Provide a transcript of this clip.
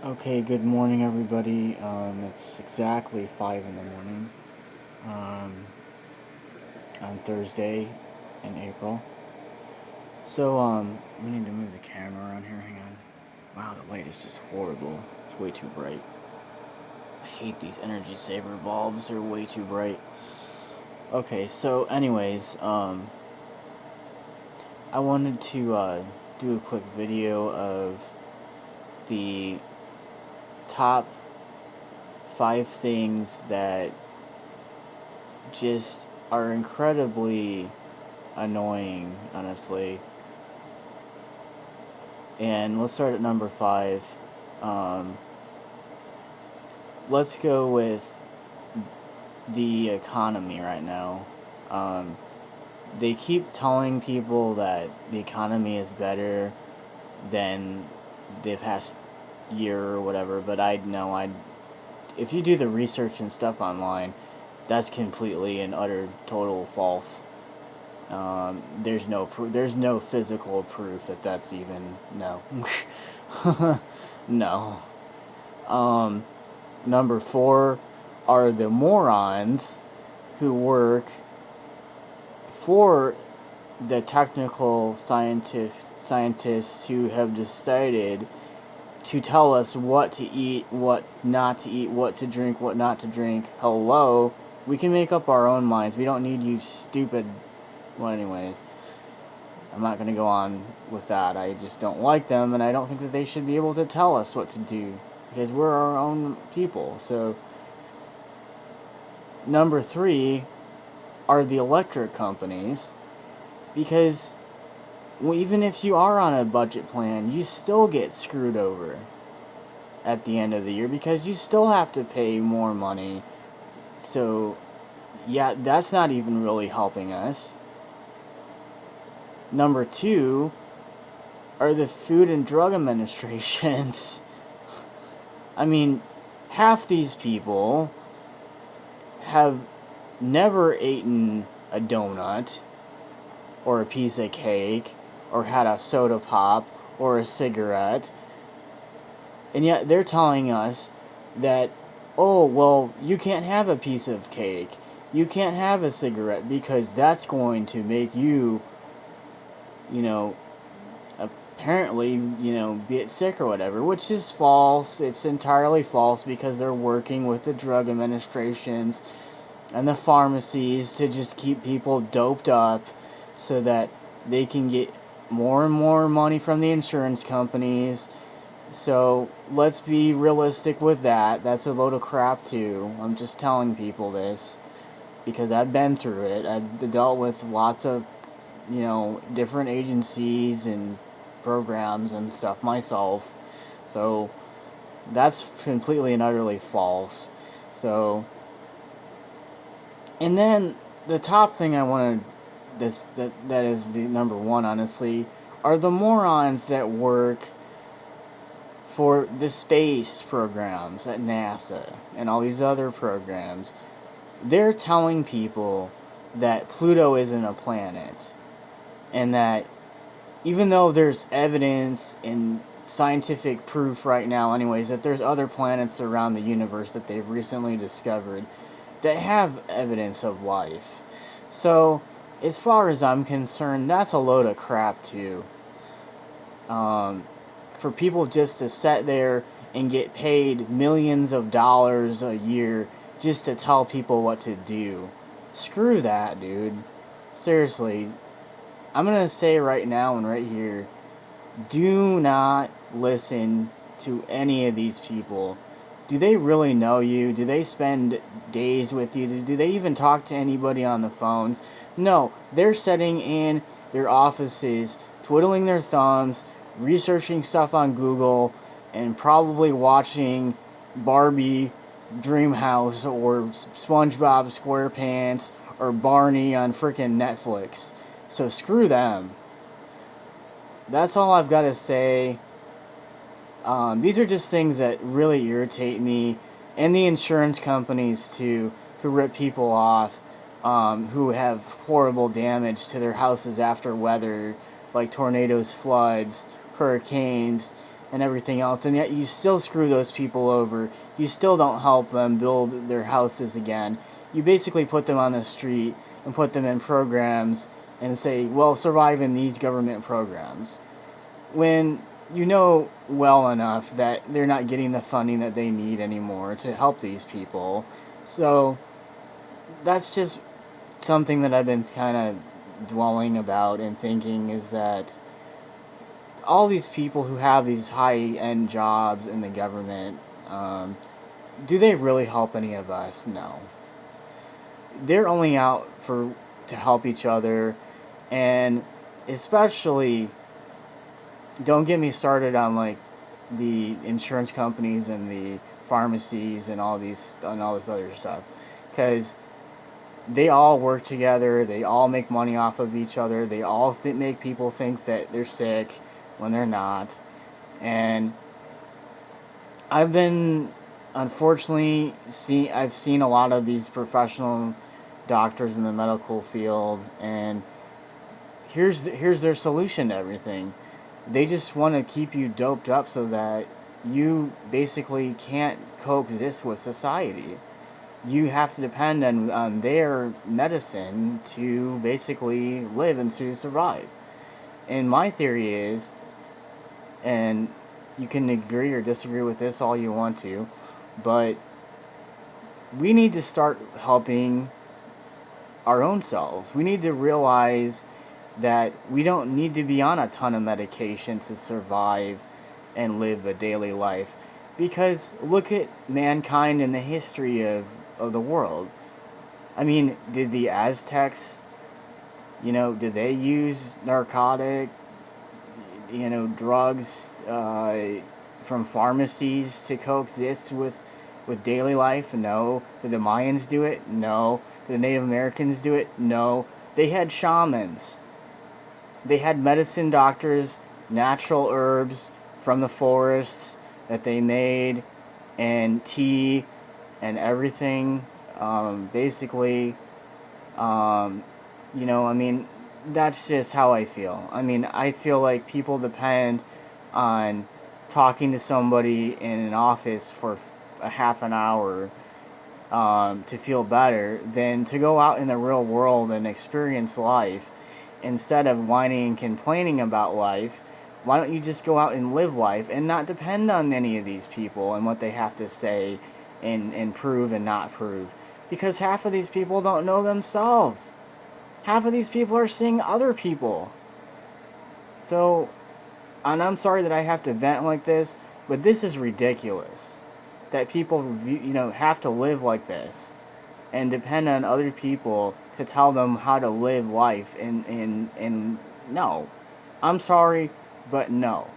Okay, good morning, everybody. It's exactly 5 in the morning um, on Thursday in April. We need to move the camera around here. Hang on. Wow, the light is just horrible. It's way too bright. I hate these energy saver bulbs. They're way too bright. Okay, I wanted to do a quick video of the top 5 things that just are incredibly annoying, honestly. And let's start at number 5. Um, let's go with the economy right now. They keep telling people that the economy is better than the past year or whatever, but I know if you do the research and stuff online, that's completely and utter total false. There's no physical proof that that's even no. No. Number 4 are the morons who work for the technical scientists who have decided to tell us what to eat, what not to eat, what to drink, what not to drink. Hello, we can make up our own minds. We don't need you stupid. Well, anyways, I'm not going to go on with that. I just don't like them, and I don't think that they should be able to tell us what to do, because we're our own people. So, number 3 are the electric companies, because even if you are on a budget plan, you still get screwed over at the end of the year, because you still have to pay more money. So, yeah, that's not even really helping us. Number 2 are the Food and Drug Administrations. I mean, half these people have never eaten a donut or a piece of cake or had a soda pop or a cigarette, and yet they're telling us that, oh, well, you can't have a piece of cake, you can't have a cigarette, because that's going to make you, apparently, get sick or whatever, which is false. It's entirely false, because they're working with the drug administrations and the pharmacies to just keep people doped up so that they can get more and more money from the insurance companies. So let's be realistic with that. That's a load of crap too. I'm just telling people this because I've been through it. I've dealt with lots of, different agencies and programs and stuff myself. So that's completely and utterly false. So, and then the top thing I want to that is the number 1, honestly, are the morons that work for the space programs at NASA and all these other programs. They're telling people that Pluto isn't a planet, and that even though there's evidence and scientific proof right now anyways that there's other planets around the universe that they've recently discovered that have evidence of life. So, as far as I'm concerned, that's a load of crap too. For people just to sit there and get paid millions of dollars a year just to tell people what to do. Screw that, dude. Seriously. I'm going to say right now and right here, do not listen to any of these people. Do they really know you? Do they spend days with you? Do they even talk to anybody on the phones? No, they're sitting in their offices, twiddling their thumbs, researching stuff on Google, and probably watching Barbie Dreamhouse or SpongeBob SquarePants or Barney on frickin' Netflix. So screw them. That's all I've got to say. These are just things that really irritate me, and the insurance companies too, who rip people off, who have horrible damage to their houses after weather, like tornadoes, floods, hurricanes, and everything else, and yet you still screw those people over. You still don't help them build their houses again. You basically put them on the street and put them in programs and say, well, survive in these government programs. When you know well enough that they're not getting the funding that they need anymore to help these people. So that's just something that I've been kind of dwelling about and thinking, is that all these people who have these high-end jobs in the government, do they really help any of us? No. They're only out to help each other, and especially, don't get me started on like the insurance companies and the pharmacies and all this other stuff, because they all work together. They all make money off of each other. They all make people think that they're sick when they're not. And I've been, unfortunately, I've seen a lot of these professional doctors in the medical field, and here's their solution to everything. They just want to keep you doped up so that you basically can't coexist with society. You have to depend on their medicine to basically live and to survive. And my theory is, and you can agree or disagree with this all you want to, but we need to start helping our own selves. We need to realize that we don't need to be on a ton of medication to survive and live a daily life. Because look at mankind in the history of the world. I mean, did the Aztecs, did they use narcotic, drugs from pharmacies to coexist with daily life? No. Did the Mayans do it? No. Did the Native Americans do it? No. They had shamans. They had medicine doctors, natural herbs from the forests that they made, and tea and everything. Basically, that's just how I feel. I mean, I feel like people depend on talking to somebody in an office for a half an hour to feel better than to go out in the real world and experience life. Instead of whining and complaining about life, why don't you just go out and live life and not depend on any of these people and what they have to say and prove and not prove? Because half of these people don't know themselves. Half of these people are seeing other people. So, and I'm sorry that I have to vent like this, but this is ridiculous. That people, have to live like this and depend on other people to tell them how to live life. And no. I'm sorry, but no.